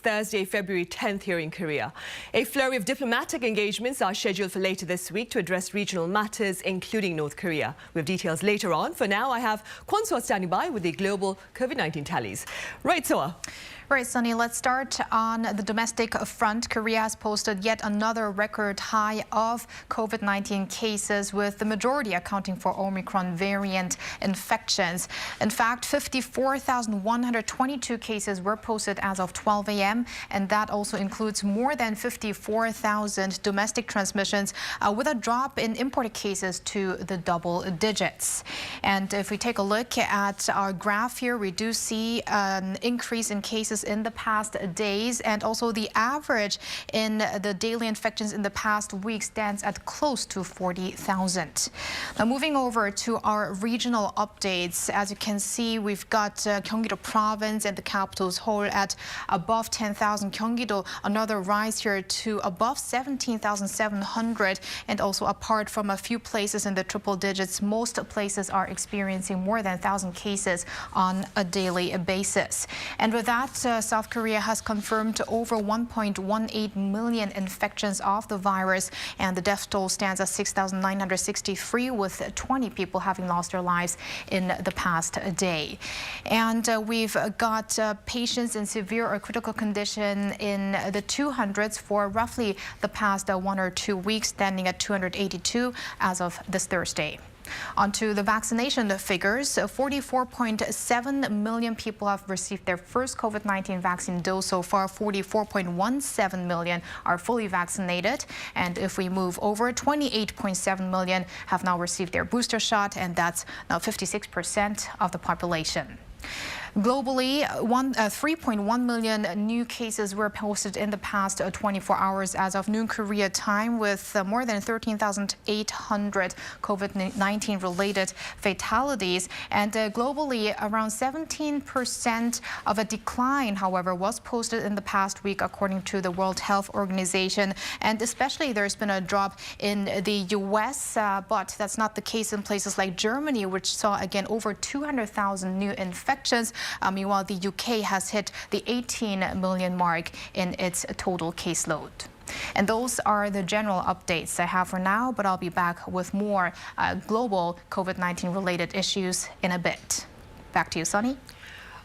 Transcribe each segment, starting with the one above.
Thursday, February 10th here in Korea. A flurry of diplomatic engagements are scheduled for later this week to address regional matters, including North Korea. We have details later on. For now, I have Kwon Soa standing by with the global COVID-19 tallies. Right, Soa. Right, Sunny, let's start on the domestic front. Korea has posted yet another record high of COVID-19 cases, with the majority accounting for Omicron variant infections. In fact, 54,122 cases were posted as of 12 a.m., and that also includes more than 54,000 domestic transmissions, with a drop in imported cases to the double digits. And if we take a look at our graph here, we do see an increase in cases in the past days, and also the average in the daily infections in the past week stands at close to 40,000. Now, moving over to our regional updates, as you can see, we've got Gyeonggi-do province and the capital Seoul at above 10,000. Gyeonggi-do, another rise here to above 17,700, and also apart from a few places in the triple digits, most places are experiencing more than 1,000 cases on a daily basis. And with that, South Korea has confirmed over 1.18 million infections of the virus, and the death toll stands at 6,963, with 20 people having lost their lives in the past day. And we've got patients in severe or critical condition in the 200s for roughly the past 1 or 2 weeks, standing at 282 as of this Thursday. Onto the vaccination figures, 44.7 million people have received their first COVID-19 vaccine dose so far. 44.17 million are fully vaccinated. And if we move over, 28.7 million have now received their booster shot, and that's now 56% of the population. Globally, 3.1 million new cases were posted in the past 24 hours as of noon Korea time, with more than 13,800 COVID-19 related fatalities. And globally, around 17% of a decline, however, was posted in the past week, according to the World Health Organization. And especially there's been a drop in the U.S., but that's not the case in places like Germany, which saw again over 200,000 new infections. Meanwhile, the UK has hit the 18 million mark in its total caseload. And those are the general updates I have for now, but I'll be back with more global COVID-19 related issues in a bit. Back to you, Sunny.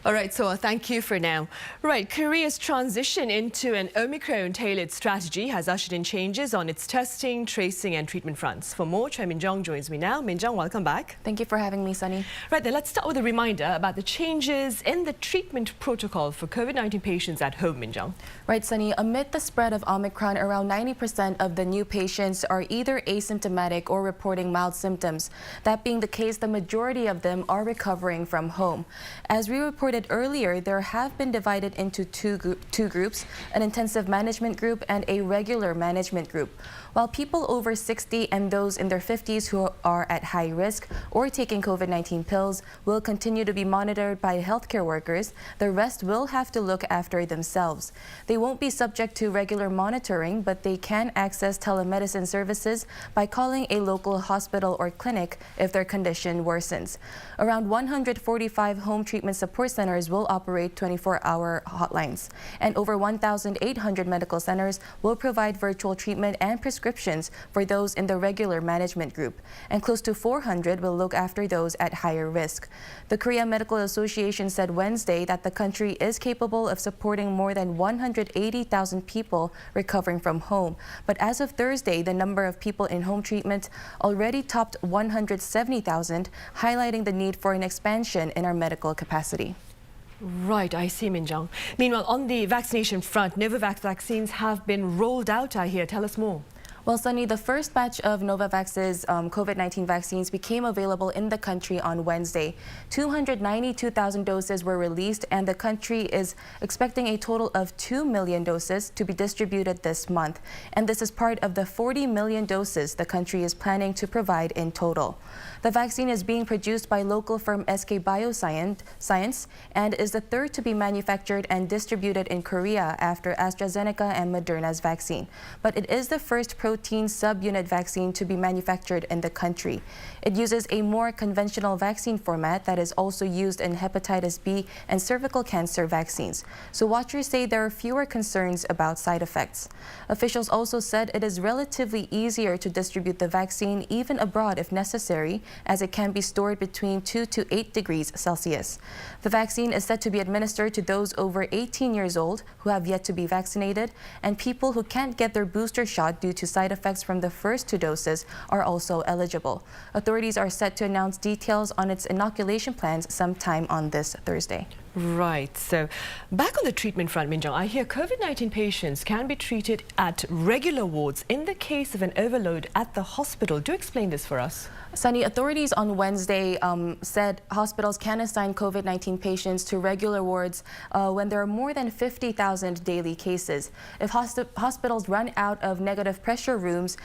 All right, so thank you for now. Right, Korea's transition into an Omicron-tailored strategy has ushered in changes on its testing, tracing and treatment fronts. For more, Choi Min-jung joins me now. Min-jung, welcome back. Thank you for having me, Sunny. Right, then let's start with a reminder about the changes in the treatment protocol for COVID-19 patients at home, Min-jung. Right, Sunny. Amid the spread of Omicron, around 90% of the new patients are either asymptomatic or reporting mild symptoms. That being the case, the majority of them are recovering from home. As we reported earlier, there have been divided into two groups, an intensive management group and a regular management group. While people over 60 and those in their 50s who are at high risk or taking COVID-19 pills will continue to be monitored by healthcare workers, the rest will have to look after themselves. They won't be subject to regular monitoring, but they can access telemedicine services by calling a local hospital or clinic if their condition worsens. Around 145 home treatment support centers will operate 24-hour hotlines, and over 1,800 medical centers will provide virtual treatment and prescriptions for those in the regular management group, and close to 400 will look after those at higher risk. The Korea Medical Association said Wednesday that the country is capable of supporting more than 180,000 people recovering from home. But as of Thursday, the number of people in home treatment already topped 170,000, highlighting the need for an expansion in our medical capacity. Right, I see, Min-jung. Meanwhile, on the vaccination front, Novavax vaccines have been rolled out, I hear. Tell us more. Well, Sunny, the first batch of Novavax's COVID-19 vaccines became available in the country on Wednesday. 292,000 doses were released, and the country is expecting a total of 2 million doses to be distributed this month. And this is part of the 40 million doses the country is planning to provide in total. The vaccine is being produced by local firm SK Bioscience and is the third to be manufactured and distributed in Korea after AstraZeneca and Moderna's vaccine. But it is the first protein protein subunit vaccine to be manufactured in the country. It uses a more conventional vaccine format that is also used in hepatitis B and cervical cancer vaccines. So watchers say there are fewer concerns about side effects. Officials also said it is relatively easier to distribute the vaccine even abroad if necessary, as it can be stored between 2 to 8 degrees Celsius. The vaccine is set to be administered to those over 18 years old who have yet to be vaccinated, and people who can't get their booster shot due to side effects from the first 2 doses are also eligible. Authorities are set to announce details on its inoculation plans sometime on this Thursday. Right. So back on the treatment front, Minjung, I hear COVID-19 patients can be treated at regular wards in the case of an overload at the hospital. Do explain this for us. Sunny, authorities on Wednesday said hospitals can assign COVID-19 patients to regular wards when there are more than 50,000 daily cases. If hospitals run out of negative pressure rooms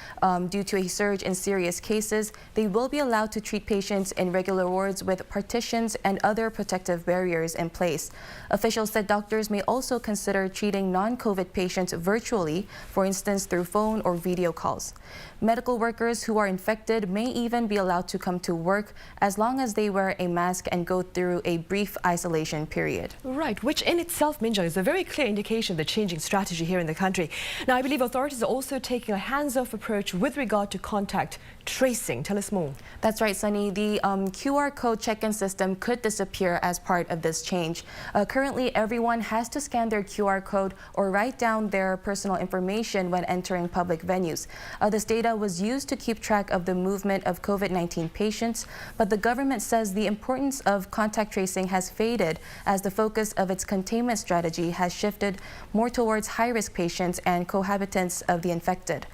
due to a surge in serious cases, they will be allowed to treat patients in regular wards with partitions and other protective barriers in place. Officials said doctors may also consider treating non-COVID patients virtually, for instance through phone or video calls. Medical workers who are infected may even be allowed to come to work as long as they wear a mask and go through a brief isolation period. Right, which in itself, Minjung, is a very clear indication of the changing strategy here in the country. Now, I believe authorities are also taking a hands-off approach with regard to contact tracing. Tell us more. That's right, Sunny. The QR code check-in system could disappear as part of this change. Currently, everyone has to scan their QR code or write down their personal information when entering public venues. This data was used to keep track of the movement of COVID-19 patients, but the government says the importance of contact tracing has faded as the focus of its containment strategy has shifted more towards high-risk patients and cohabitants of the infected.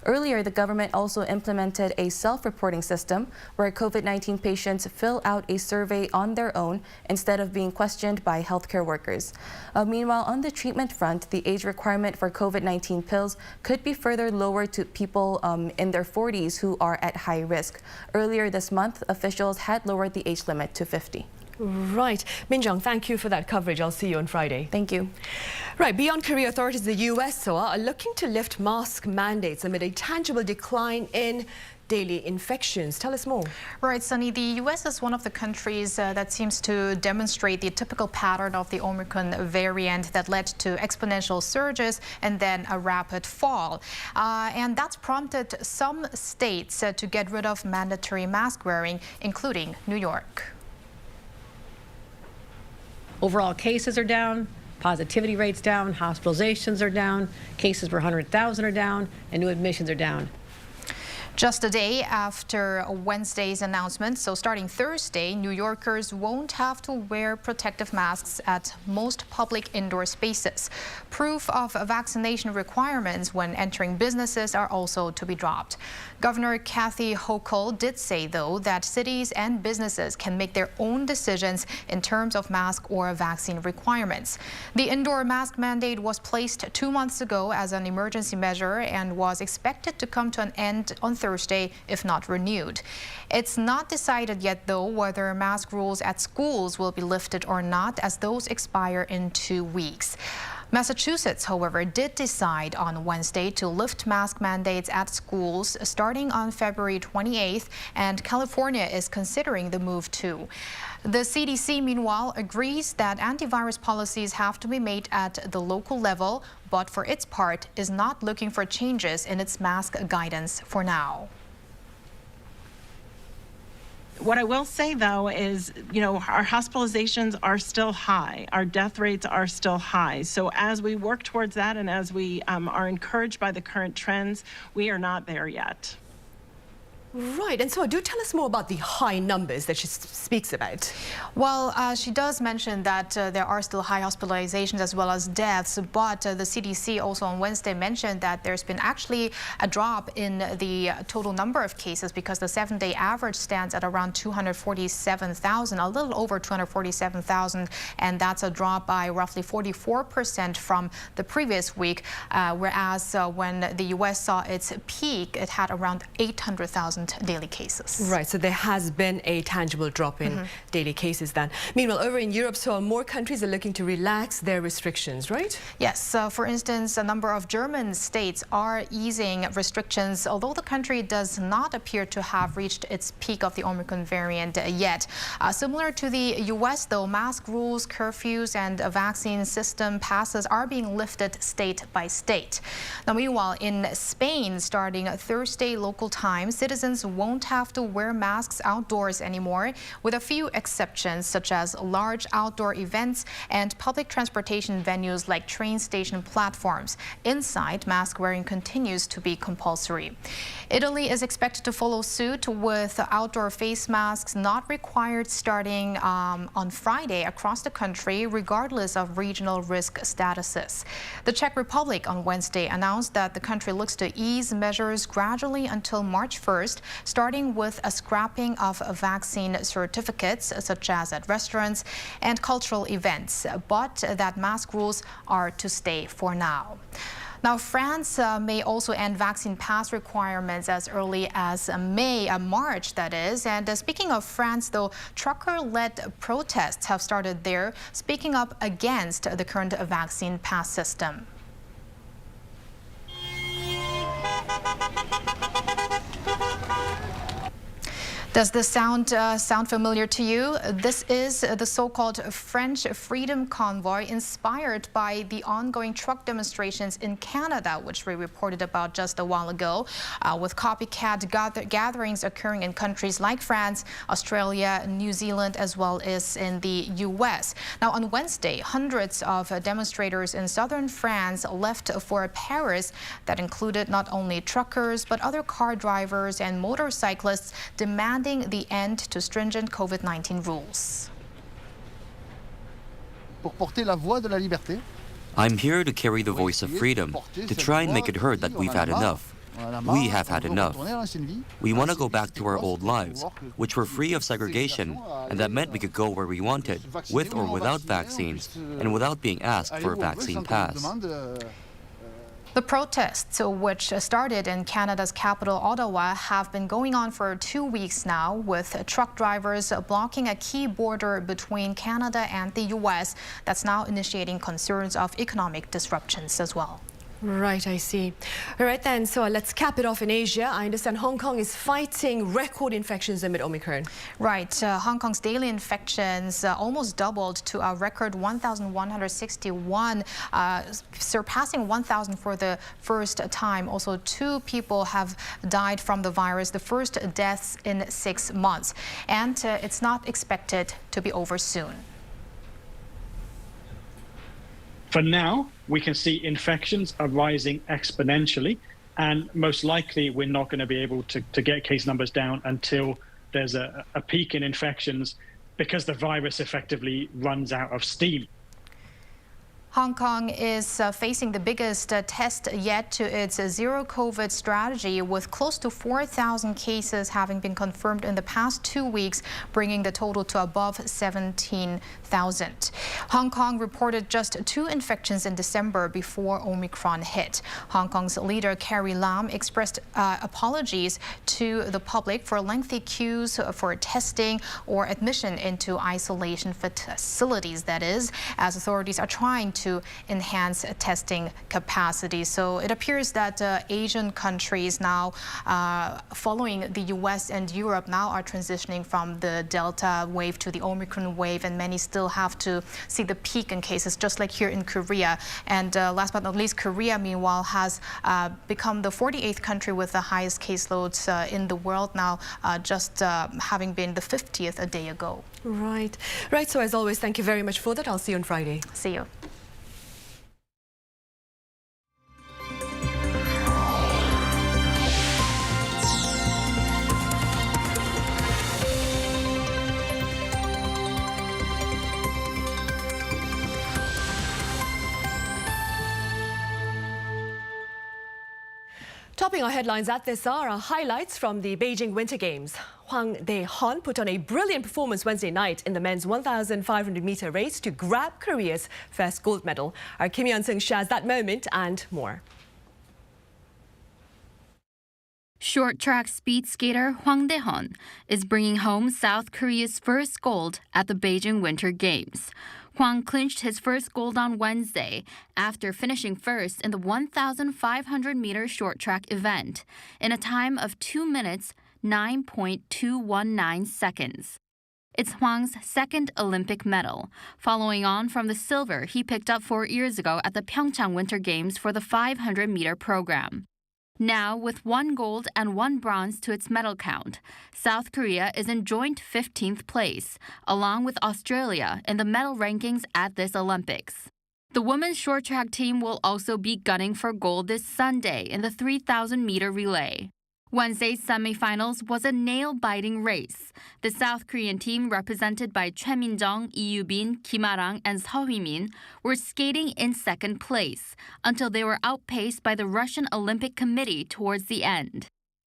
Earlier, the government also implemented a self-reporting system where COVID-19 patients fill out a survey on their own instead of being questioned by healthcare workers. Meanwhile, on the treatment front, the age requirement for COVID-19 pills could be further lowered to people in their 40s who are at high risk. Earlier this month, officials had lowered the age limit to 50. Right. Minjung, thank you for that coverage. I'll see you on Friday. Thank you. Right. Beyond Korea, authorities in the US are looking to lift mask mandates amid a tangible decline in daily infections. Tell us more. Right, Sunny. The U.S. is one of the countries that seems to demonstrate the typical pattern of the Omicron variant that led to exponential surges and then a rapid fall. And that's prompted some states to get rid of mandatory mask wearing, including New York. Overall cases are down, positivity rates down, hospitalizations are down, cases per 100,000 are down, and new admissions are down. Just a day after Wednesday's announcement, so starting Thursday, New Yorkers won't have to wear protective masks at most public indoor spaces. Proof of vaccination requirements when entering businesses are also to be dropped. Governor Kathy Hochul did say, though, that cities and businesses can make their own decisions in terms of mask or vaccine requirements. The indoor mask mandate was placed 2 months ago as an emergency measure and was expected to come to an end on Thursday, if not renewed. It's not decided yet, though, whether mask rules at schools will be lifted or not, as those expire in 2 weeks. Massachusetts, however, did decide on Wednesday to lift mask mandates at schools starting on February 28th, and California is considering the move too. The CDC, meanwhile, agrees that antivirus policies have to be made at the local level, but for its part is not looking for changes in its mask guidance for now. What I will say, though, is, our hospitalizations are still high. Our death rates are still high. So as we work towards that and as we are encouraged by the current trends, we are not there yet. Right, and so do tell us more about the high numbers that she speaks about. Well, she does mention that there are still high hospitalizations as well as deaths, but the CDC also on Wednesday mentioned that there's been actually a drop in the total number of cases because the 7-day average stands at around 247,000, a little over 247,000, and that's a drop by roughly 44% from the previous week, whereas when the U.S. saw its peak, it had around 800,000 4,000 daily cases. Right, so there has been a tangible drop in daily cases then. Meanwhile, over in Europe, so more countries are looking to relax their restrictions, right? Yes, for instance, a number of German states are easing restrictions, although the country does not appear to have reached its peak of the Omicron variant yet. Similar to the U.S., though, mask rules, curfews, and vaccine system passes are being lifted state by state. Now, meanwhile, in Spain, starting Thursday local time, citizens won't have to wear masks outdoors anymore, with a few exceptions, such as large outdoor events and public transportation venues like train station platforms. Inside, mask wearing continues to be compulsory. Italy is expected to follow suit, with outdoor face masks not required starting on Friday across the country, regardless of regional risk statuses. The Czech Republic on Wednesday announced that the country looks to ease measures gradually until March 1st, starting with a scrapping of vaccine certificates, such as at restaurants and cultural events, but that mask rules are to stay for now. Now, France may also end vaccine pass requirements as early as March, that is. And speaking of France, though, trucker-led protests have started there, speaking up against the current vaccine pass system. Does this sound familiar to you? This is the so-called French Freedom Convoy, inspired by the ongoing truck demonstrations in Canada, which we reported about just a while ago, with copycat gatherings occurring in countries like France, Australia, New Zealand, as well as in the U.S. Now, on Wednesday, hundreds of demonstrators in southern France left for Paris. That included not only truckers, but other car drivers and motorcyclists demanding the end to stringent COVID-19 rules. I'm here to carry the voice of freedom, to try and make it heard that we've had enough. We have had enough. We want to go back to our old lives, which were free of segregation, and that meant we could go where we wanted, with or without vaccines, and without being asked for a vaccine pass. The protests, which started in Canada's capital, Ottawa, have been going on for 2 weeks now, with truck drivers blocking a key border between Canada and the U.S. That's now initiating concerns of economic disruptions as well. Right, I see. All right then, so let's cap it off in Asia. I understand Hong Kong is fighting record infections amid Omicron. Right, Hong Kong's daily infections almost doubled to a record 1,161, surpassing 1,000 for the first time. Also, 2 people have died from the virus, the first deaths in 6 months. And it's not expected to be over soon. For now, we can see infections are rising exponentially, and most likely we're not going to be able to get case numbers down until there's a peak in infections, because the virus effectively runs out of steam. Hong Kong is facing the biggest test yet to its zero COVID strategy, with close to 4,000 cases having been confirmed in the past 2 weeks, bringing the total to above 17,000. Hong Kong reported just 2 infections in December before Omicron hit. Hong Kong's leader Carrie Lam expressed apologies to the public for lengthy queues for testing or admission into isolation facilities, that is, as authorities are trying to enhance testing capacity. So it appears that Asian countries now, following the U.S. and Europe, now are transitioning from the Delta wave to the Omicron wave, and many still have to see the peak in cases, just like here in Korea. And last but not least, Korea, meanwhile, has become the 48th country with the highest caseloads in the world now, just having been the 50th a day ago. Right. Right. So as always, thank you very much for that. I'll see you on Friday. See you. Topping our headlines at this hour are highlights from the Beijing Winter Games. Hwang Dae-heon put on a brilliant performance Wednesday night in the men's 1,500-meter race to grab Korea's first gold medal. Our Kim Yeon-sung shares that moment and more. Short track speed skater Hwang Dae-heon is bringing home South Korea's first gold at the Beijing Winter Games. Hwang clinched his first gold on Wednesday after finishing first in the 1,500-meter short track event in a time of 2 minutes, 9.219 seconds. It's Hwang's second Olympic medal, following on from the silver he picked up 4 years ago at the Pyeongchang Winter Games for the 500-meter program. Now, with 1 gold and 1 bronze to its medal count, South Korea is in joint 15th place, along with Australia in the medal rankings at this Olympics. The women's short track team will also be gunning for gold this Sunday in the 3,000-meter relay. Wednesday's semifinals was a nail-biting race. The South Korean team, represented by Choi Min-jung, Lee Yu-bin, Kim Ah-rang, and Seo Hee-min, were skating in second place until they were outpaced by the Russian Olympic Committee towards the end.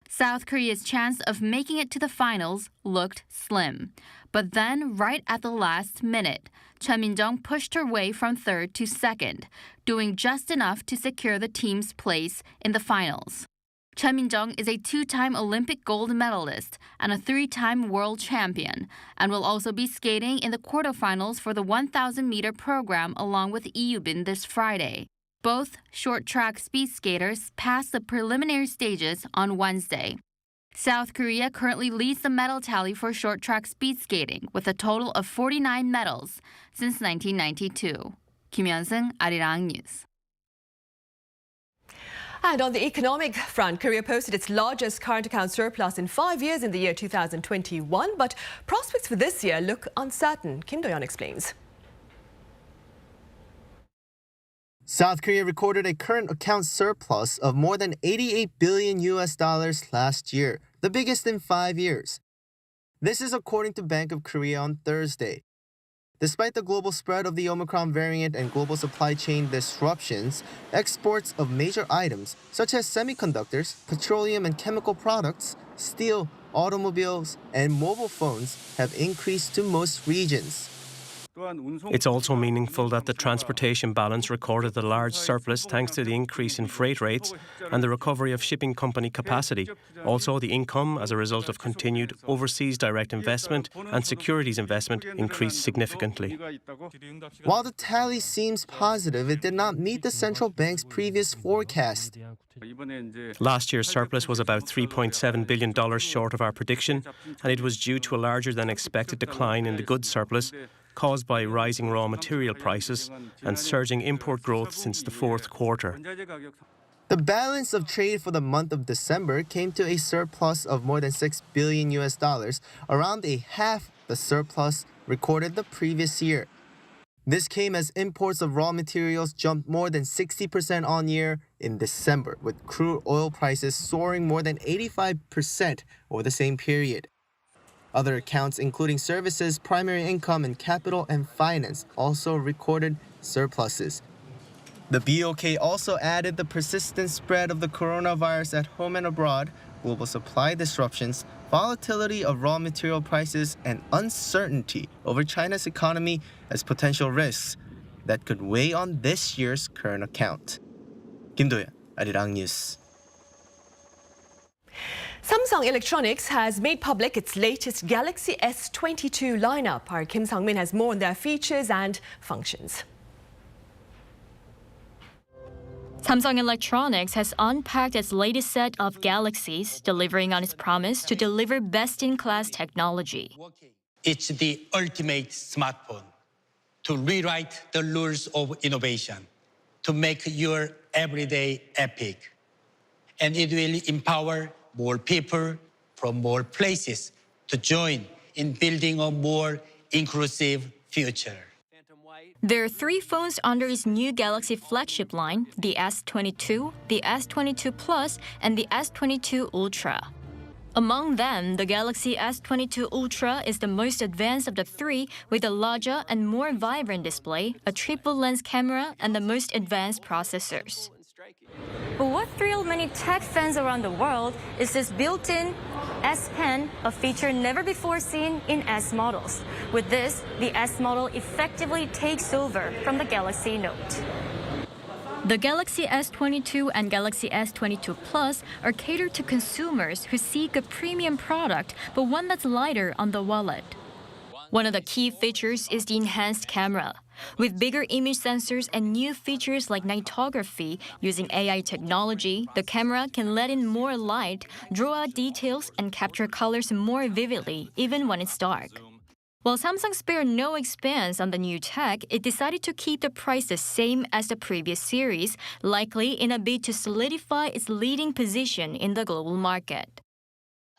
South Korea's chance of making it to the finals looked slim. But then, right at the last minute, Choi Min-jung pushed her way from third to second, doing just enough to secure the team's place in the finals. Choi Min-jung is a 2-time Olympic gold medalist and a 3-time world champion, and will also be skating in the quarterfinals for the 1,000-meter program along with Lee Yu-bin this Friday. Both short track speed skaters passed the preliminary stages on Wednesday. South Korea currently leads the medal tally for short track speed skating with a total of 49 medals since 1992. Kim Hyun-sung, Arirang News. And on the economic front, Korea posted its largest current account surplus in 5 years in the year 2021, but prospects for this year look uncertain. Kim Do-yeon explains. South Korea recorded a current account surplus of more than $88 billion last year, the biggest in 5 years. This is according to Bank of Korea on Thursday. Despite the global spread of the Omicron variant and global supply chain disruptions, exports of major items such as semiconductors, petroleum and chemical products, steel, automobiles, and mobile phones have increased to most regions. It's also meaningful that the transportation balance recorded a large surplus thanks to the increase in freight rates and the recovery of shipping company capacity. Also, the income as a result of continued overseas direct investment and securities investment increased significantly. While the tally seems positive, it did not meet the central bank's previous forecast. Last year's surplus was about $3.7 billion short of our prediction, and it was due to a larger than expected decline in the goods surplus caused by rising raw material prices and surging import growth since the fourth quarter. The balance of trade for the month of December came to a surplus of more than $6 billion, around a half the surplus recorded the previous year. This came as imports of raw materials jumped more than 60% on year in December, with crude oil prices soaring more than 85% over the same period. Other accounts, including services, primary income, and capital and finance, also recorded surpluses. The BOK also added the persistent spread of the coronavirus at home and abroad, global supply disruptions, volatility of raw material prices, and uncertainty over China's economy as potential risks that could weigh on this year's current account. Kim Do-yeon, Arirang News. Samsung Electronics has made public its latest Galaxy S22 lineup. Our Kim Sang-min has more on their features and functions. Samsung Electronics has unpacked its latest set of Galaxies, delivering on its promise to deliver best-in-class technology. It's the ultimate smartphone to rewrite the rules of innovation, to make your everyday epic. And it will empower more people from more places to join in building a more inclusive future. There are 3 phones under its new Galaxy flagship line, the S22, the S22 Plus, and the S22 Ultra. Among them, the Galaxy S22 Ultra is the most advanced of the 3, with a larger and more vibrant display, a triple-lens camera, and the most advanced processors. But what thrilled many tech fans around the world is this built-in S Pen, a feature never before seen in S models. With this, the S model effectively takes over from the Galaxy Note. The Galaxy S22 and Galaxy S22 Plus are catered to consumers who seek a premium product, but one that's lighter on the wallet. One of the key features is the enhanced camera. With bigger image sensors and new features like nightography, using AI technology, the camera can let in more light, draw out details, and capture colors more vividly, even when it's dark. While Samsung spared no expense on the new tech, it decided to keep the price the same as the previous series, likely in a bid to solidify its leading position in the global market.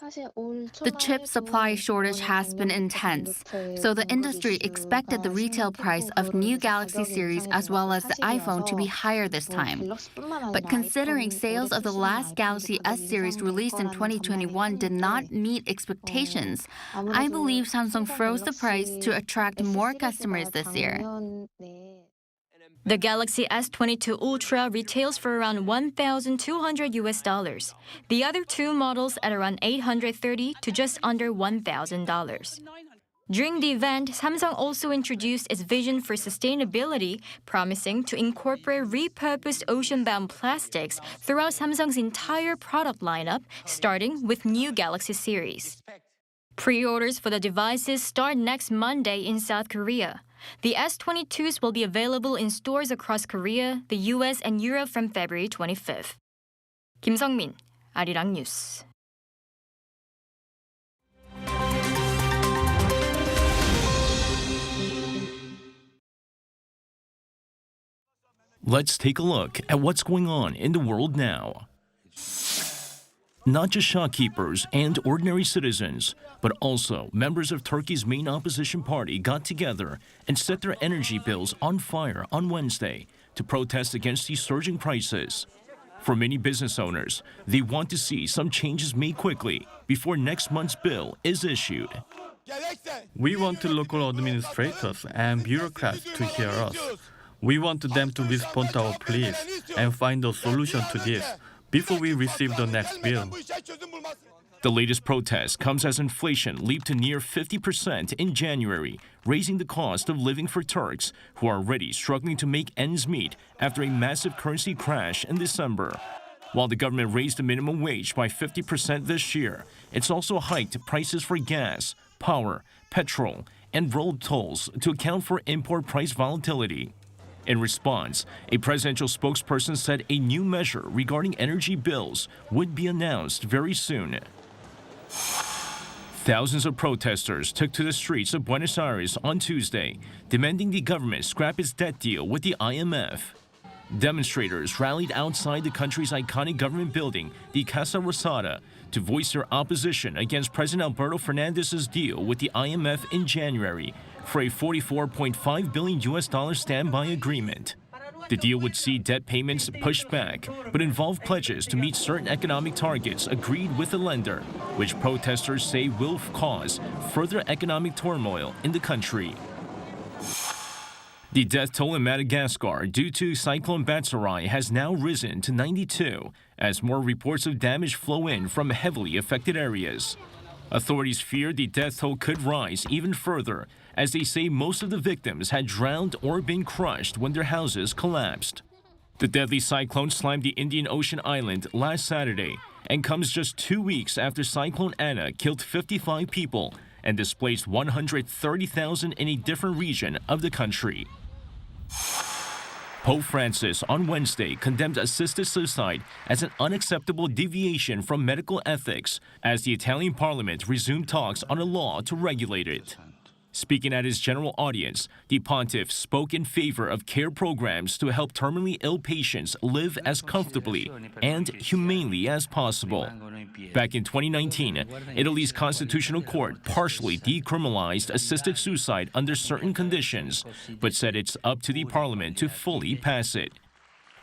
The chip supply shortage has been intense, so the industry expected the retail price of new Galaxy series as well as the iPhone to be higher this time. But considering sales of the last Galaxy S series released in 2021 did not meet expectations, I believe Samsung froze the price to attract more customers this year. The Galaxy S22 Ultra retails for around $1,200. The other two models at around $830 to just under $1,000. During the event, Samsung also introduced its vision for sustainability, promising to incorporate repurposed ocean-bound plastics throughout Samsung's entire product lineup, starting with new Galaxy series. Pre-orders for the devices start next Monday in South Korea. The S22s will be available in stores across Korea, the US, and Europe from February 25th. 김성민, Arirang News. Let's take a look at what's going on in the world now. Not just shopkeepers and ordinary citizens, but also members of Turkey's main opposition party got together and set their energy bills on fire on Wednesday to protest against these surging prices. For many business owners, they want to see some changes made quickly before next month's bill is issued. We want the local administrators and bureaucrats to hear us. We want them to respond to our pleas and find a solution to this before we receive the next bill. The latest protest comes as inflation leaped to near 50% in January, raising the cost of living for Turks, who are already struggling to make ends meet after a massive currency crash in December. While the government raised the minimum wage by 50% this year, it's also hiked prices for gas, power, petrol, and road tolls to account for import price volatility. In response, a presidential spokesperson said a new measure regarding energy bills would be announced very soon. Thousands of protesters took to the streets of Buenos Aires on Tuesday, demanding the government scrap its debt deal with the IMF. Demonstrators rallied outside the country's iconic government building, the Casa Rosada, to voice their opposition against President Alberto Fernandez's deal with the IMF in January for a $44.5 billion standby agreement. The deal would see debt payments pushed back, but involve pledges to meet certain economic targets agreed with the lender, which protesters say will cause further economic turmoil in the country. The death toll in Madagascar due to Cyclone Batsirai has now risen to 92 as more reports of damage flow in from heavily affected areas. Authorities fear the death toll could rise even further, as they say most of the victims had drowned or been crushed when their houses collapsed. The deadly cyclone slammed the Indian Ocean island last Saturday and comes just 2 weeks after Cyclone Anna killed 55 people and displaced 130,000 in a different region of the country. Pope Francis on Wednesday condemned assisted suicide as an unacceptable deviation from medical ethics as the Italian parliament resumed talks on a law to regulate it. Speaking at his general audience, the pontiff spoke in favor of care programs to help terminally ill patients live as comfortably and humanely as possible. Back in 2019, Italy's constitutional court partially decriminalized assisted suicide under certain conditions, but said it's up to the parliament to fully pass it.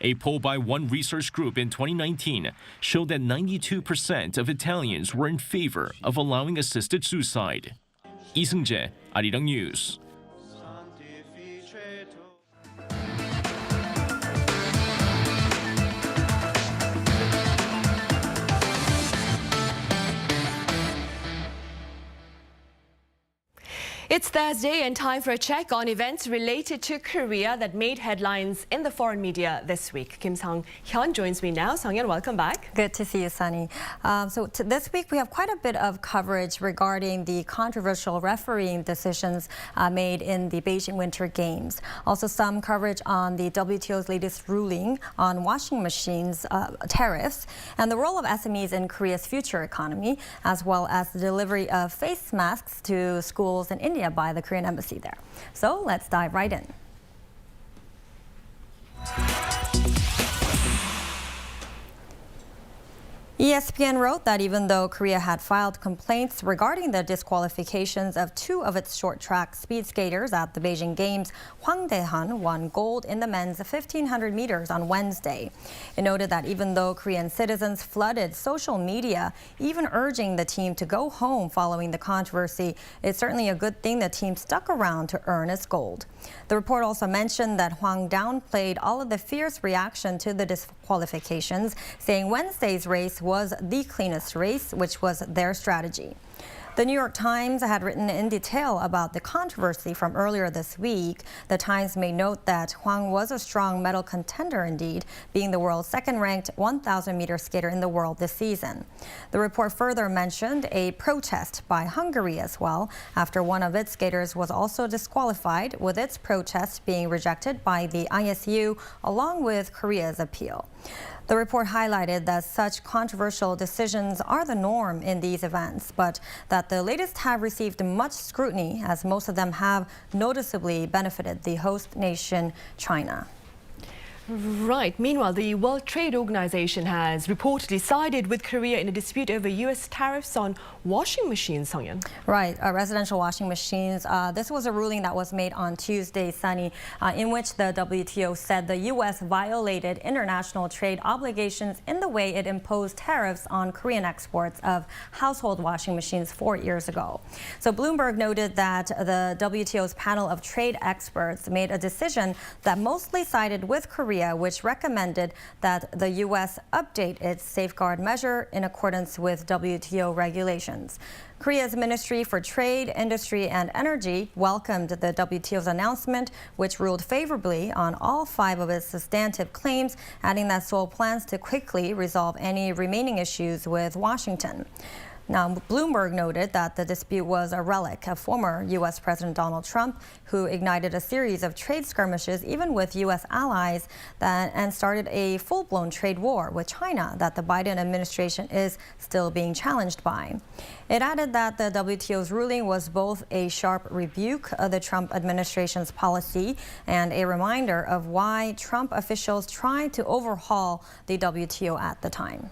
A poll by one research group in 2019 showed that 92% of Italians were in favor of allowing assisted suicide. 이승재, 아리랑 뉴스. It's Thursday and time for a check on events related to Korea that made headlines in the foreign media this week. Kim Sang-hyun joins me now. Sang-hyun, welcome back. Good to see you, Sunny. This week we have quite a bit of coverage regarding the controversial refereeing decisions made in the Beijing Winter Games. Also some coverage on the WTO's latest ruling on washing machines tariffs and the role of SMEs in Korea's future economy, as well as the delivery of face masks to schools in India by the Korean embassy there. So let's dive right in. ESPN wrote that even though Korea had filed complaints regarding the disqualifications of two of its short-track speed skaters at the Beijing Games, Hwang Dae-heon won gold in the men's 1,500 meters on Wednesday. It noted that even though Korean citizens flooded social media, even urging the team to go home following the controversy, it's certainly a good thing the team stuck around to earn its gold. The report also mentioned that Hwang downplayed all of the fierce reaction to the disqualifications, saying Wednesday's race was the cleanest race, which was their strategy. The New York Times had written in detail about the controversy from earlier this week. The Times made note that Hwang was a strong medal contender indeed, being the world's second-ranked 1,000-meter skater in the world this season. The report further mentioned a protest by Hungary as well, after one of its skaters was also disqualified, with its protest being rejected by the ISU along with Korea's appeal. The report highlighted that such controversial decisions are the norm in these events, but that the latest have received much scrutiny, as most of them have noticeably benefited the host nation, China. Right. Meanwhile, the World Trade Organization has reportedly sided with Korea in a dispute over U.S. tariffs on washing machines, Sang-hyun. Right, residential washing machines. This was a ruling that was made on Tuesday, Sunny, in which the WTO said the U.S. violated international trade obligations in the way it imposed tariffs on Korean exports of household washing machines 4 years ago. So Bloomberg noted that the WTO's panel of trade experts made a decision that mostly sided with Korea, which recommended that the U.S. update its safeguard measure in accordance with WTO regulations. Korea's Ministry for Trade, Industry and Energy welcomed the WTO's announcement, which ruled favorably on all 5 of its substantive claims, adding that Seoul plans to quickly resolve any remaining issues with Washington. Now, Bloomberg noted that the dispute was a relic of former U.S. President Donald Trump, who ignited a series of trade skirmishes even with U.S. allies and started a full-blown trade war with China that the Biden administration is still being challenged by. It added that the WTO's ruling was both a sharp rebuke of the Trump administration's policy and a reminder of why Trump officials tried to overhaul the WTO at the time.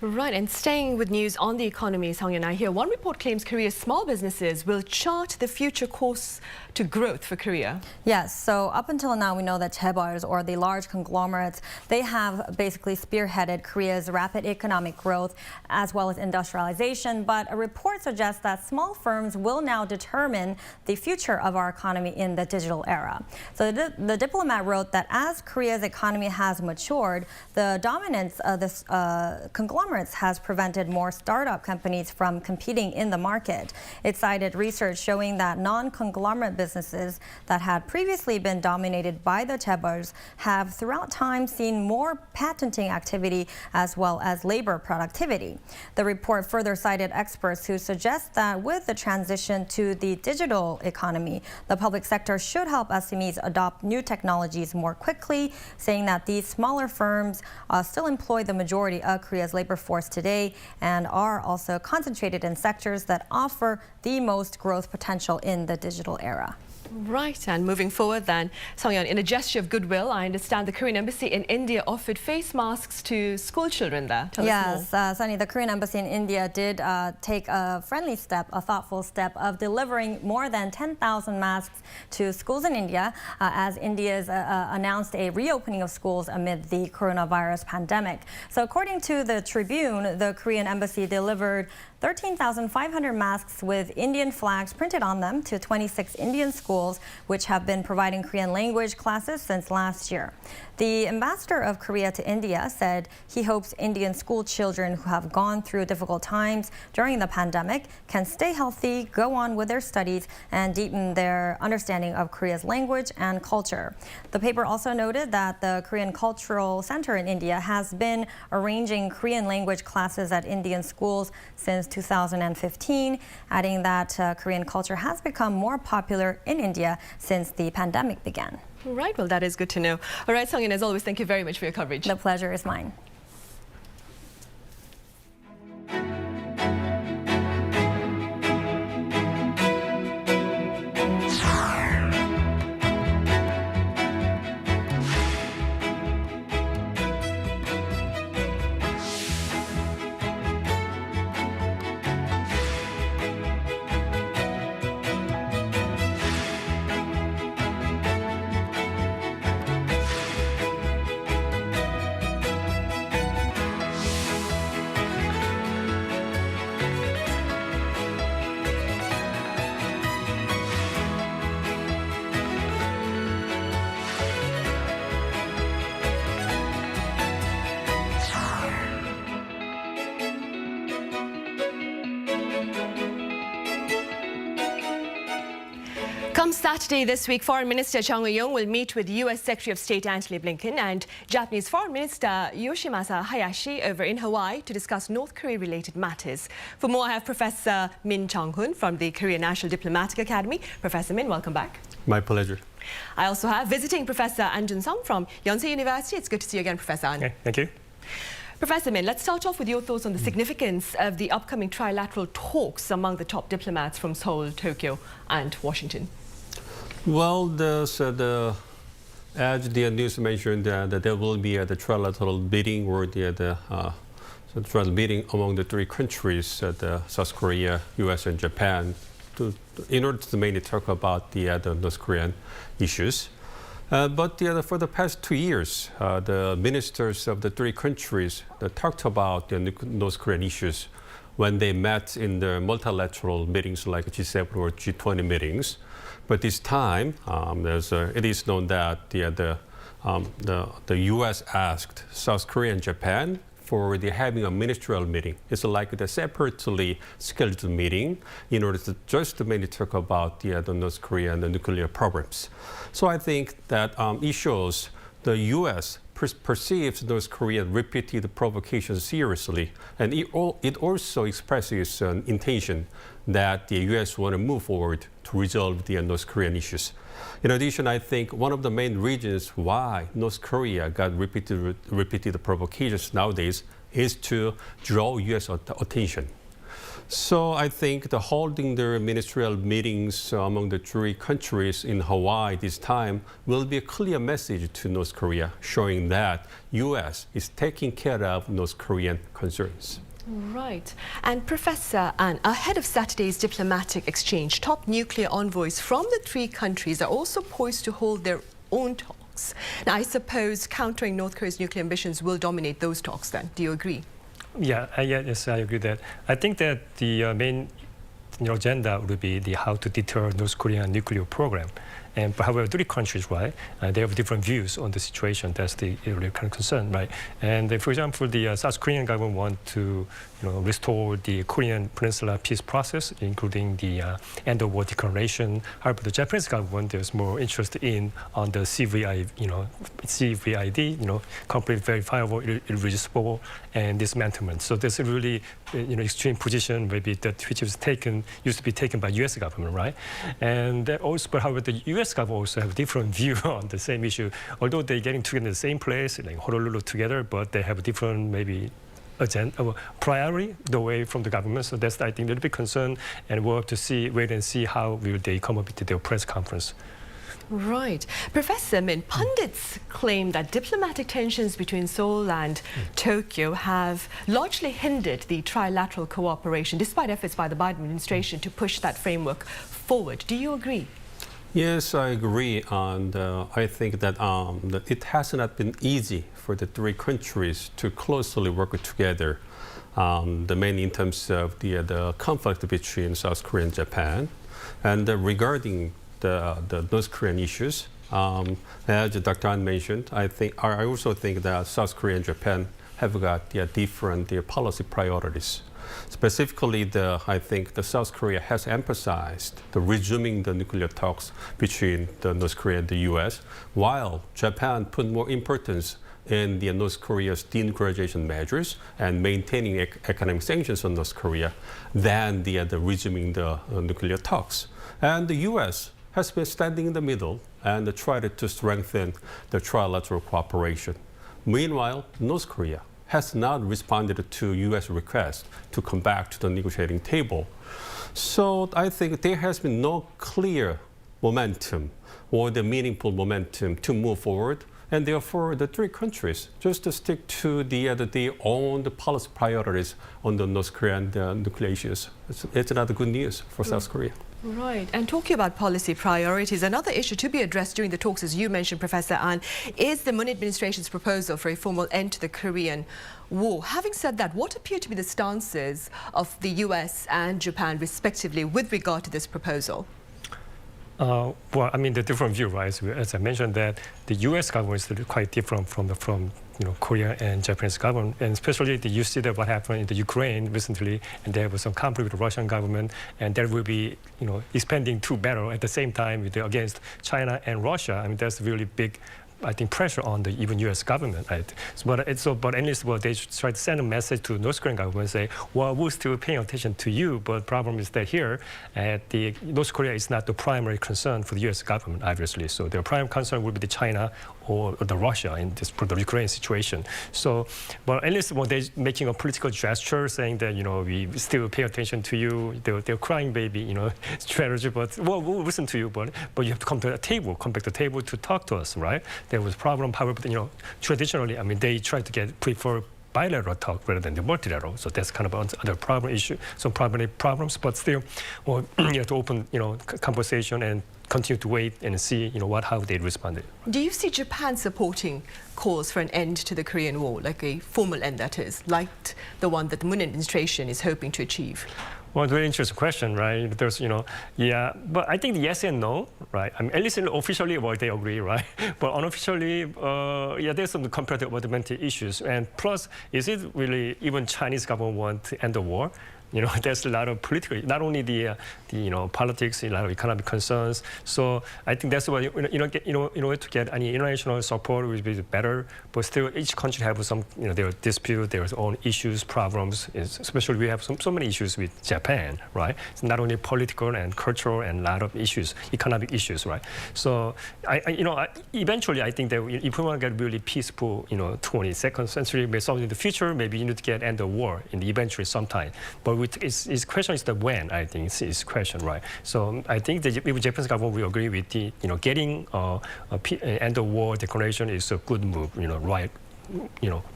Right, and staying with news on the economy, Sang-hyun, I hear one report claims Korea's small businesses will chart the future course to growth for Korea. Yes, so up until now we know that chaebols, or the large conglomerates, they have basically spearheaded Korea's rapid economic growth as well as industrialization, but a report suggests that small firms will now determine the future of our economy in the digital era. So the diplomat wrote that as Korea's economy has matured, the dominance of this conglomerates has prevented more startup companies from competing in the market. It cited research showing that non-conglomerate businesses that had previously been dominated by the chaebols have throughout time seen more patenting activity as well as labor productivity. The report further cited experts who suggest that with the transition to the digital economy, the public sector should help SMEs adopt new technologies more quickly, saying that these smaller firms still employ the majority of Korea's labor force today and are also concentrated in sectors that offer the most growth potential in the digital era. Right, and moving forward then, Sang-hyun, in a gesture of goodwill, I understand the Korean embassy in India offered face masks to school children there. Tell us more. Sunny, the Korean embassy in India did take a friendly step, a thoughtful step of delivering more than 10,000 masks to schools in India as India's announced a reopening of schools amid the coronavirus pandemic. So according to the Tribune, the Korean embassy delivered 13,500 masks with Indian flags printed on them to 26 Indian schools schools, which have been providing Korean language classes since last year. The ambassador of Korea to India said he hopes Indian school children who have gone through difficult times during the pandemic can stay healthy, go on with their studies, and deepen their understanding of Korea's language and culture. The paper also noted that the Korean Cultural Center in India has been arranging Korean language classes at Indian schools since 2015, adding that Korean culture has become more popular in India since the pandemic began. Right, well, that is good to know. All right, Sung-in, as always, thank you very much for your coverage. The pleasure is mine. Come Saturday this week, Foreign Minister Hwang Dae-heon will meet with U.S. Secretary of State Antony Blinken and Japanese Foreign Minister Yoshimasa Hayashi over in Hawaii to discuss North Korea-related matters. For more, I have Professor Min Chung-hoon from the Korea National Diplomatic Academy. Professor Min, welcome back. My pleasure. I also have visiting Professor An Jun-sung from Yonsei University. It's good to see you again, Professor An. Okay, thank you. Professor Min, let's start off with your thoughts on the significance of the upcoming trilateral talks among the top diplomats from Seoul, Tokyo and Washington. Well, as the news mentioned, there will be the trilateral meeting or the trilateral meeting among the three countries, South Korea, U.S. and Japan, in order to mainly talk about the North Korean issues. But for the past 2 years, the ministers of the three countries talked about the North Korean issues when they met in the multilateral meetings like G7 or G20 meetings. But this time, it is known that the U.S. asked South Korea and Japan for having a ministerial meeting. It's like the separately scheduled meeting in order to just mainly talk about the North Korea and the nuclear programs. So I think that it shows the U.S. perceives North Korea's repeated provocations seriously, and it also expresses an intention that the U.S. want to move forward to resolve the North Korean issues. In addition, I think one of the main reasons why North Korea got repeated provocations nowadays is to draw U.S. attention. So I think the holding the ministerial meetings among the three countries in Hawaii this time will be a clear message to North Korea, showing that U.S. is taking care of North Korean concerns. Right. And Professor An, ahead of Saturday's diplomatic exchange, top nuclear envoys from the three countries are also poised to hold their own talks. Now, I suppose countering North Korea's nuclear ambitions will dominate those talks then. Do you agree? Yes, I agree that. I think that the main agenda would be how to deter North Korean nuclear program. And however, three countries, right, they have different views on the situation. That's the real kind of concern, right? And for example, the South Korean government want to restore the Korean Peninsula peace process, including the end of war declaration. However, the Japanese government is more interested in on the CVID, complete verifiable, irreducible, and dismantlement. So there's a really extreme position, maybe that which used to be taken by U.S. government, right? And also, but however, the U.S. government also have a different view on the same issue. Although they're getting together in the same place, like Honolulu together, but they have a different maybe agenda, priority the way from the government. So that's, I think, a little bit concerned, and we'll have to wait and see how will they come up with their press conference. Right. Professor Min, pundits claim that diplomatic tensions between Seoul and Tokyo have largely hindered the trilateral cooperation, despite efforts by the Biden administration to push that framework forward. Do you agree? Yes, I agree. And I think that it has not been easy for the three countries to closely work together, mainly in terms of the conflict between South Korea and Japan. And regarding the North Korean issues. As Dr. Han mentioned, I also think that South Korea and Japan have got different policy priorities. Specifically, I think the South Korea has emphasized the resuming the nuclear talks between the North Korea and the U.S., while Japan put more importance in the North Korea's denuclearization measures and maintaining economic sanctions on North Korea than the resuming the nuclear talks. And the U.S. has been standing in the middle and tried to strengthen the trilateral cooperation. Meanwhile, North Korea has not responded to U.S. requests to come back to the negotiating table. So I think there has been no clear momentum or the meaningful momentum to move forward. And therefore, the three countries just to stick to their own policy priorities on the North Korean nuclear issues. It's not good news for South Korea. Right. And talking about policy priorities, another issue to be addressed during the talks, as you mentioned, Professor An, is the Moon administration's proposal for a formal end to the Korean War. Having said that, what appear to be the stances of the US and Japan, respectively, with regard to this proposal? Well, I mean, the different view, right? So, as I mentioned, that the U.S. government is quite different from Korea and Japanese government, and especially you see that what happened in the Ukraine recently, and there was some conflict with the Russian government, and there will be expanding two battle at the same time against China and Russia. I mean, that's really big, I think, pressure on the even U.S. government, right? But at least they try to send a message to North Korean government and say, well, we're still paying attention to you, but the problem is that here, the North Korea is not the primary concern for the U.S. government, obviously. So their prime concern would be the China or the Russia in this the Ukraine situation. So, but at least when they're making a political gesture saying that we still pay attention to you, they're crying baby strategy. But well, we'll listen to you, but you have to come to the table, come back to the table to talk to us, right? There was problem, however, traditionally, I mean, they try to prefer bilateral talk rather than the multilateral. So that's kind of another problem issue, some problems, but still, you have to open, conversation and continue to wait and see, how they responded. Do you see Japan supporting calls for an end to the Korean War, like a formal end, that is, like the one that the Moon administration is hoping to achieve? Well, very interesting question, right? There's, yeah, but I think yes and no, right? I mean, at least officially, well, they agree, right? But unofficially, yeah, there's some comparative developmental issues. And plus, is it really even Chinese government want to end the war? There's a lot of political, not only the politics, a lot of economic concerns. So I think that's why in order to get any international support would be better. But still, each country have some their dispute, their own issues, problems. Especially we have so many issues with Japan, right? It's not only political and cultural and a lot of issues, economic issues, right? So eventually I think that if we want to get really peaceful, 22nd century, maybe something in the future, maybe you need to get end the war in the eventually sometime. But his question is the when, I think, it's his question, right? So I think the Japanese government will agree with the, getting end of war declaration is a good move, right?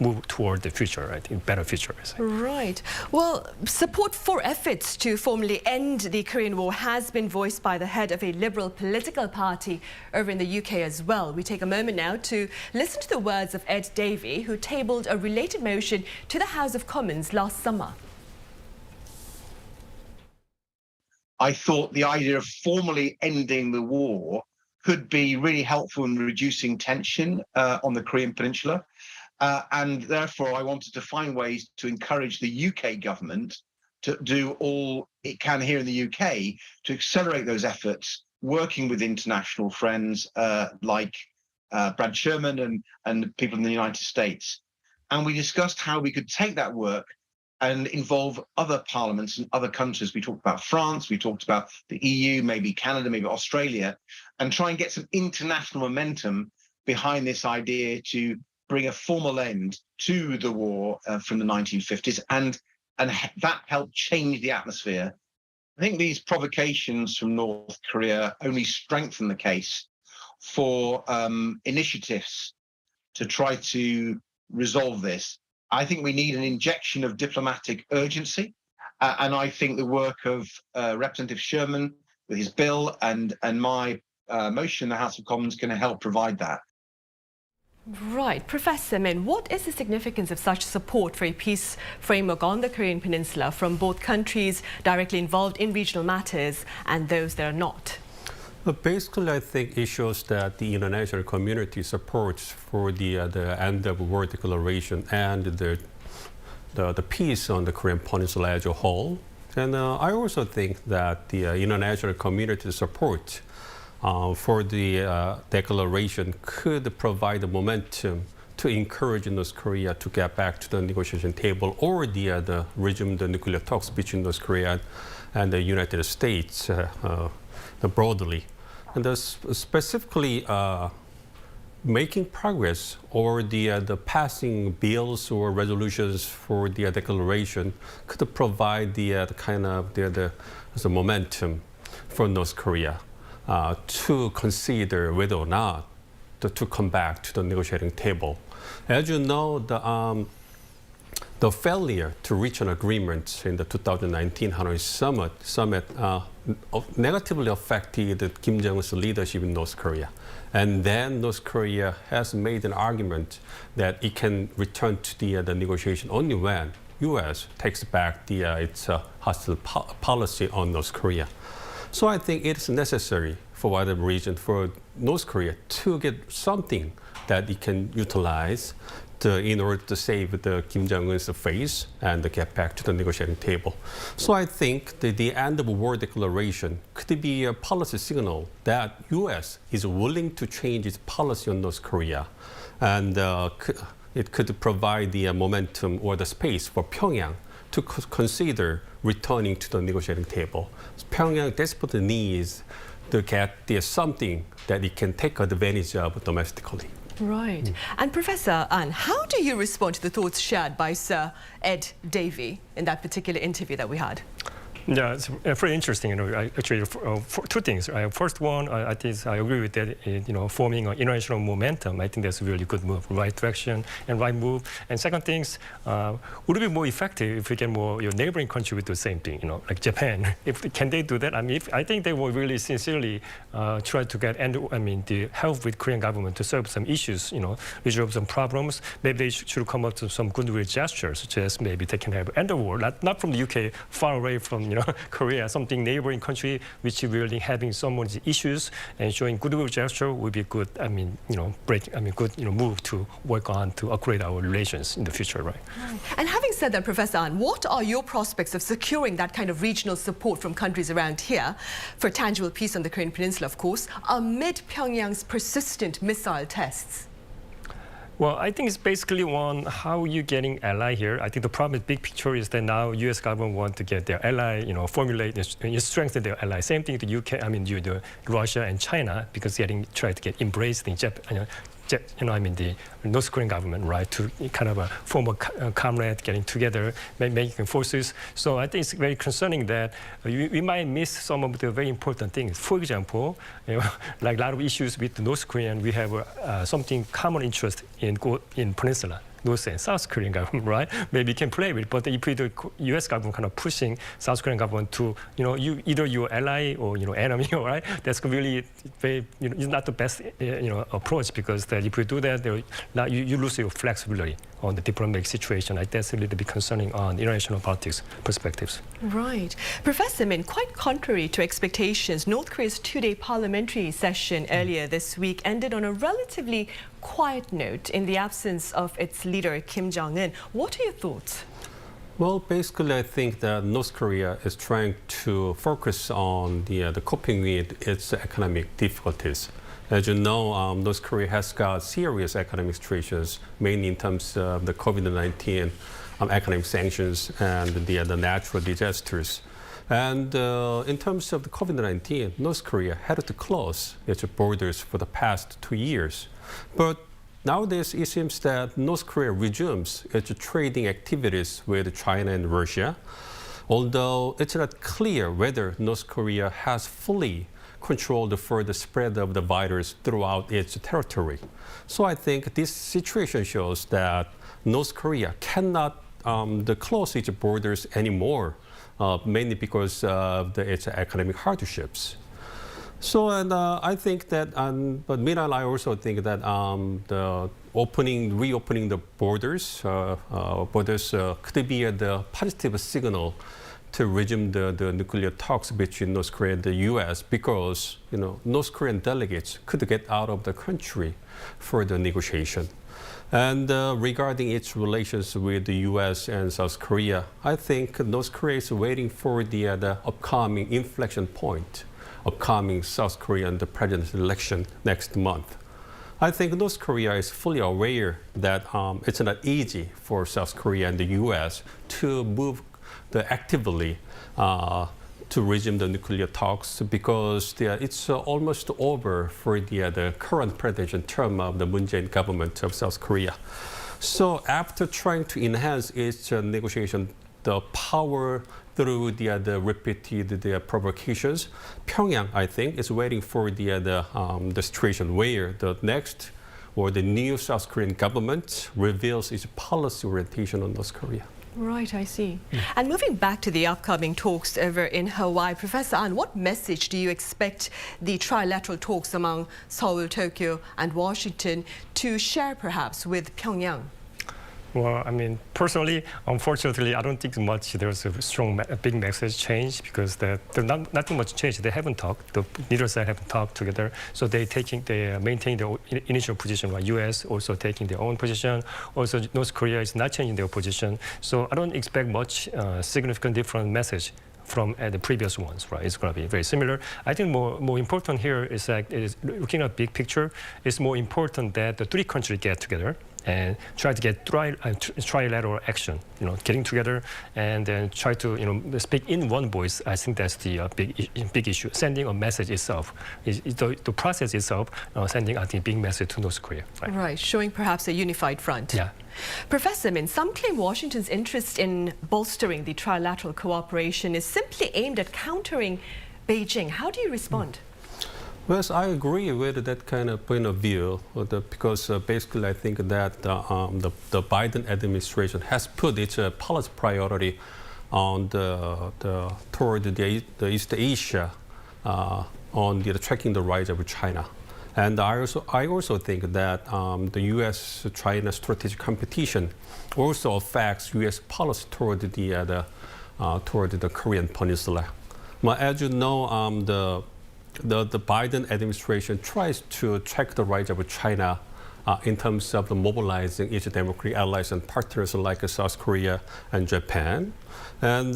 Move toward the future, I think, better future. Right. Well, support for efforts to formally end the Korean War has been voiced by the head of a liberal political party over in the UK as well. We take a moment now to listen to the words of Ed Davey, who tabled a related motion to the House of Commons last summer. I thought the idea of formally ending the war could be really helpful in reducing tension on the Korean Peninsula. And therefore, I wanted to find ways to encourage the UK government to do all it can here in the UK to accelerate those efforts, working with international friends like Brad Sherman and people in the United States. And we discussed how we could take that work and involve other parliaments and other countries. We talked about France, we talked about the EU, maybe Canada, maybe Australia, and try and get some international momentum behind this idea to bring a formal end to the war from the 1950s, and that helped change the atmosphere. I think these provocations from North Korea only strengthen the case for initiatives to try to resolve this. I think we need an injection of diplomatic urgency, and I think the work of Representative Sherman with his bill and my motion in the House of Commons can help provide that. Right. Professor Min, what is the significance of such support for a peace framework on the Korean Peninsula from both countries directly involved in regional matters and those that are not? Basically, I think it shows that the international community supports for the end of war declaration and the peace on the Korean Peninsula as a whole. And I also think that the international community support for the declaration could provide the momentum to encourage North Korea to get back to the negotiation table or resume the nuclear talks between North Korea and the United States broadly. And specifically making progress or the passing bills or resolutions for the declaration could provide the kind of the momentum for North Korea to consider whether or not to come back to the negotiating table. As you know, the failure to reach an agreement in the 2019 Hanoi summit negatively affected Kim Jong-un's leadership in North Korea. And then North Korea has made an argument that it can return to the negotiation only when U.S. takes back its hostile policy on North Korea. So I think it is necessary for whatever reason for North Korea to get something that it can utilize in order to save the Kim Jong-un's face and get back to the negotiating table. So I think the end of war declaration could be a policy signal that U.S. is willing to change its policy on North Korea, and it could provide the momentum or the space for Pyongyang to consider returning to the negotiating table. Pyongyang desperately needs to get something that it can take advantage of domestically. Right. And Professor An, how do you respond to the thoughts shared by Sir Ed Davey in that particular interview that we had? Yeah, it's very interesting. Actually, two things. First one, I think I agree with that. Forming an international momentum, I think that's a really good move, right direction and right move. And second things, would it be more effective if we get more your neighboring country with the same thing? Like Japan. Can they do that? I mean, I think they will really sincerely try to get the help with Korean government to solve some issues. Resolve some problems. Maybe they should come up with some goodwill gestures, such as maybe they can have end the war, not from the UK, far away from Korea, something neighboring country which is really having some of the issues, and showing goodwill gesture would be good. Good move to work on to upgrade our relations in the future, right? And having said that, Professor An, what are your prospects of securing that kind of regional support from countries around here for tangible peace on the Korean Peninsula, of course, amid Pyongyang's persistent missile tests? Well, I think it's basically one, how you getting ally here. I think the problem, big picture, is that now U.S. government want to get their ally, formulate and strengthen their ally. Same thing to UK, the Russia and China, because try to get embraced in the North Korean government, right, to kind of form a comrade, getting together, making forces. So I think it's very concerning that we might miss some of the very important things. For example, like a lot of issues with the North Korean, we have something common interest in Peninsula. North and South Korean government, right? Maybe can play with, but if the U.S. government kind of pushing South Korean government to, either your ally or enemy, right? That's really very, it's not the best, approach, because that if you do that, you lose your flexibility on the diplomatic situation. Like that's a little bit concerning on international politics perspectives. Right. Professor Min, quite contrary to expectations, North Korea's two-day parliamentary session earlier this week ended on a relatively quiet note in the absence of its leader, Kim Jong-un. What are your thoughts? Well, basically, I think that North Korea is trying to focus on the coping with its economic difficulties. As you know, North Korea has got serious economic situations, mainly in terms of the COVID-19 economic sanctions and the natural disasters. And in terms of the COVID-19, North Korea had to close its borders for the past 2 years. But nowadays, it seems that North Korea resumes its trading activities with China and Russia, although it's not clear whether North Korea has fully controlled the further spread of the virus throughout its territory. So I think this situation shows that North Korea cannot close its borders anymore, mainly because of its economic hardships. So, and I think that, but meanwhile, I also think that the reopening the borders could be the positive signal to resume the nuclear talks between North Korea and the U.S. because North Korean delegates could get out of the country for the negotiation. And regarding its relations with the U.S. and South Korea, I think North Korea is waiting for the upcoming inflection point, upcoming South Korean presidential election next month. I think North Korea is fully aware that it's not easy for South Korea and the U.S. to move actively to resume the nuclear talks because it's almost over for the current presidential term of the Moon Jae-in government of South Korea. So after trying to enhance its negotiation, the power through the repeated provocations, Pyongyang, I think, is waiting for the situation where the next or the new South Korean government reveals its policy orientation on North Korea. Right, I see. And moving back to the upcoming talks over in Hawaii, Professor Ahn, what message do you expect the trilateral talks among Seoul, Tokyo and Washington to share perhaps with Pyongyang? Well, I mean, personally, unfortunately, I don't think there's a big message change because there's not too much change. They haven't talked. Neither side haven't talked together. So they maintain their initial position. Like U.S. also taking their own position. Also, North Korea is not changing their position. So I don't expect much significant different message from the previous ones, right? It's going to be very similar. I think more important here is that looking at big picture, it's more important that the three countries get together and try to get trilateral action, getting together and then try to, speak in one voice. I think that's the big issue. Sending a message itself, the process itself, sending, I think, big message to North Korea. Right, showing perhaps a unified front. Yeah. Professor Min, some claim Washington's interest in bolstering the trilateral cooperation is simply aimed at countering Beijing. How do you respond? Well, I agree with that kind of point of view because basically I think that the Biden administration has put its policy priority on toward the East Asia on tracking the rise of China. And I also think that the U.S.-China strategic competition also affects U.S. policy toward the Korean Peninsula. Well, as you know, the Biden administration tries to track the rise of China in terms of mobilizing its democratic allies and partners like South Korea and Japan. And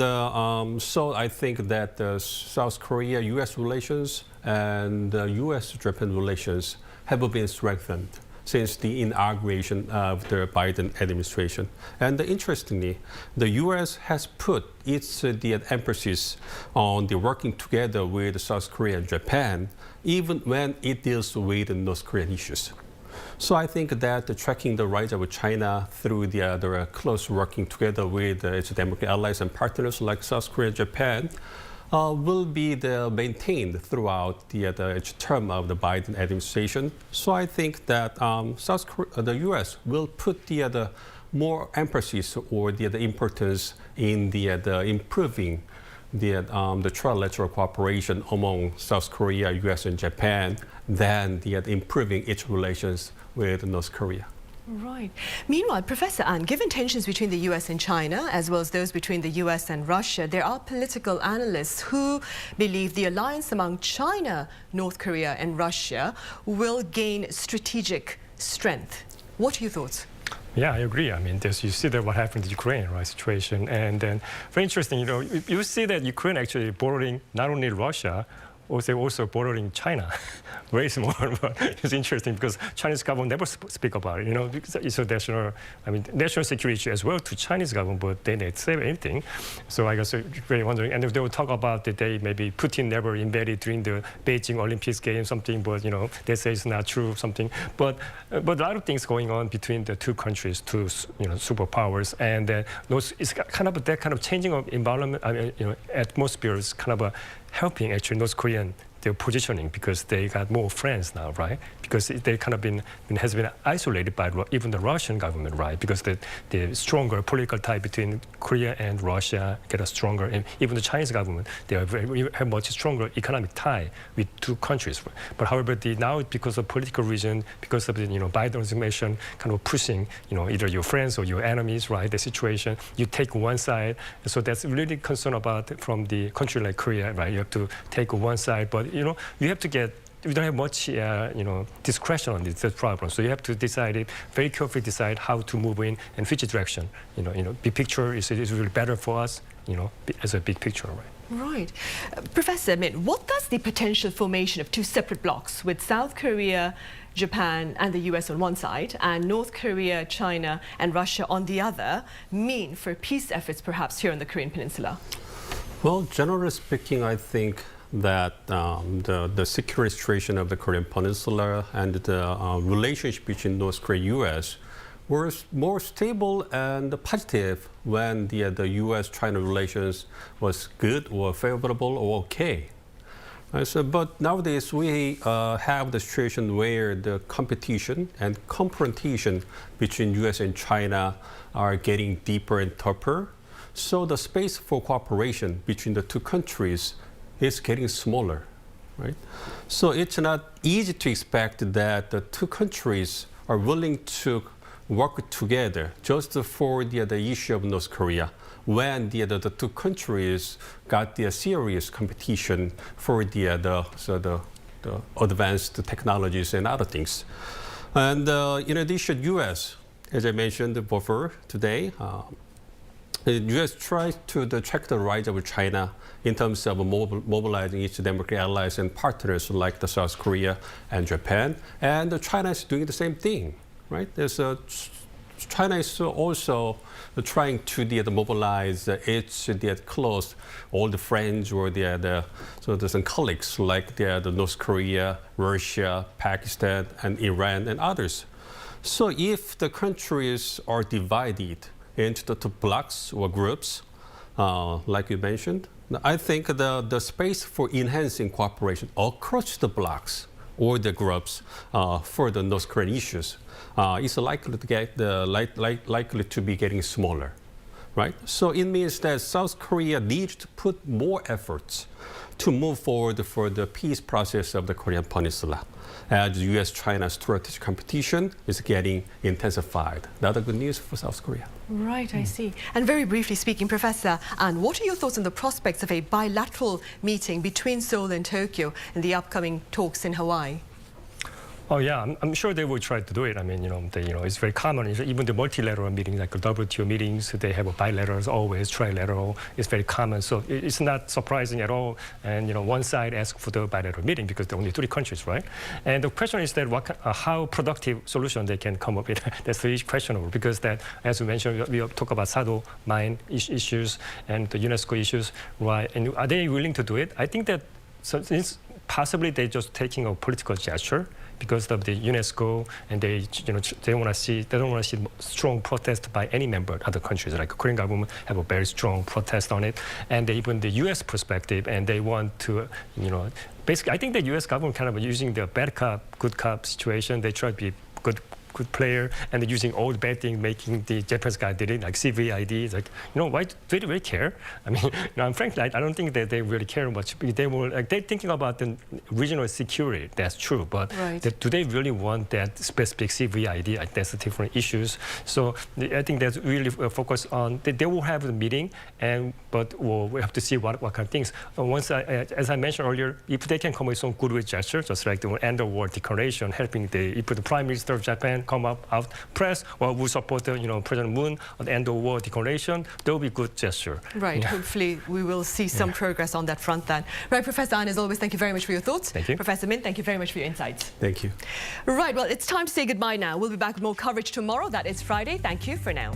so I think that South Korea-U.S. relations and U.S.-Japan relations have been strengthened since the inauguration of the Biden administration. And interestingly, the U.S. has put its emphasis on the working together with South Korea and Japan, even when it deals with North Korean issues. So I think that tracking the rise of China through the close working together with its democratic allies and partners like South Korea and Japan will be maintained throughout the term of the Biden administration. So I think that the U.S. will put the more emphasis or the importance in the improving the trilateral cooperation among South Korea, U.S. and Japan than improving its relations with North Korea. Right. Meanwhile, Professor Ahn, given tensions between the U.S. and China, as well as those between the U.S. and Russia, there are political analysts who believe the alliance among China, North Korea and Russia will gain strategic strength. What are your thoughts? Yeah, I agree. I mean, you see that what happened in the Ukraine situation. And then, very interesting, you see that Ukraine actually bordering not only Russia, also bordering China. Very small, but it's interesting because Chinese government never speak about it, because it's a national security issue as well to Chinese government, but they didn't say anything. So I guess very wondering, and if they will talk about the day maybe Putin never invaded during the Beijing Olympics game, something, but they say it's not true, something. But a lot of things going on between the two countries, two superpowers, and it's kind of changing of environment, atmosphere is kind of helping actually North Korean their positioning because they got more friends now, right? Because they kind of been isolated by even the Russian government, right? Because the stronger political tie between Korea and Russia get stronger, and even the Chinese government, they have much stronger economic tie with two countries. But however, now because of political reason, because of the Biden administration kind of pushing either your friends or your enemies, right? The situation, you take one side, so that's really concern about from the country like Korea, right? You have to take one side, but you have to get. We don't have much, discretion on this problem. So you have to decide it very carefully. Decide how to move in and which direction. Big picture is really better for us. As a big picture, right? Right, Professor Min, what does the potential formation of two separate blocs with South Korea, Japan, and the US on one side, and North Korea, China, and Russia on the other mean for peace efforts, perhaps here on the Korean Peninsula? Well, generally speaking, I think that the security situation of the Korean Peninsula and the relationship between North Korea and U.S. were more stable and positive when the U.S.-China relations was good or favorable or okay. But nowadays we have the situation where the competition and confrontation between U.S. and China are getting deeper and tougher. So the space for cooperation between the two countries is getting smaller, right? So it's not easy to expect that the two countries are willing to work together just for the issue of North Korea when the two countries got the serious competition for the advanced technologies and other things. And in addition, U.S., as I mentioned before today, the U.S. tries to track the rise of China in terms of mobilizing its democratic allies and partners like the South Korea and Japan. And China is doing the same thing, right? China is also trying to mobilize its close old friends or some colleagues like the North Korea, Russia, Pakistan, and Iran, and others. So if the countries are divided into the two blocks or groups, like you mentioned, I think the space for enhancing cooperation across the blocks or the groups for the North Korean issues is likely to be getting smaller, right? So it means that South Korea needs to put more efforts to move forward for the peace process of the Korean Peninsula, as U.S.-China strategic competition is getting intensified. That's good news for South Korea. Right, I see. And very briefly speaking, Professor An, what are your thoughts on the prospects of a bilateral meeting between Seoul and Tokyo in the upcoming talks in Hawaii? Oh yeah, I'm sure they will try to do it. I mean, it's very common. Even the multilateral meetings, like the WTO meetings, they have a bilaterals always, trilateral. It's very common, so it's not surprising at all. And one side asks for the bilateral meeting because there are only 3 countries, right? And the question is that how productive solution they can come up with. That's really questionable because that, as we mentioned, we talk about Sado mine issues and the UNESCO issues, right? And are they willing to do it? I think that since possibly they're just taking a political gesture, because of the UNESCO, and they don't want to see strong protest by any member of other countries. Like the Korean government have a very strong protest on it, and even the U.S. perspective, and they want to, basically, I think the U.S. government kind of using the bad cop, good cop situation. They try to be good player, and they're using all the bad things, making the Japanese guy did it, like CVID. It's like, why do they really care? I mean, frankly, I don't think that they really care much. They're thinking about the regional security. That's true, but do they really want that specific CVID? That's the different issues. So I think that's really focused on. They will have the meeting, but we have to see what kind of things. As I mentioned earlier, if they can come with some goodwill gesture, just like the end of war declaration, helping if the Prime Minister of Japan come out press, we support President Moon on the end of war declaration. That will be a good gesture. Right. Yeah. Hopefully we will see some progress on that front then. Right, Professor An, as always, thank you very much for your thoughts. Thank you. Professor Min, thank you very much for your insights. Thank you. Right, well, it's time to say goodbye now. We'll be back with more coverage tomorrow. That is Friday. Thank you for now.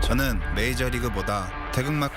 저는 메이저리그보다 태극마크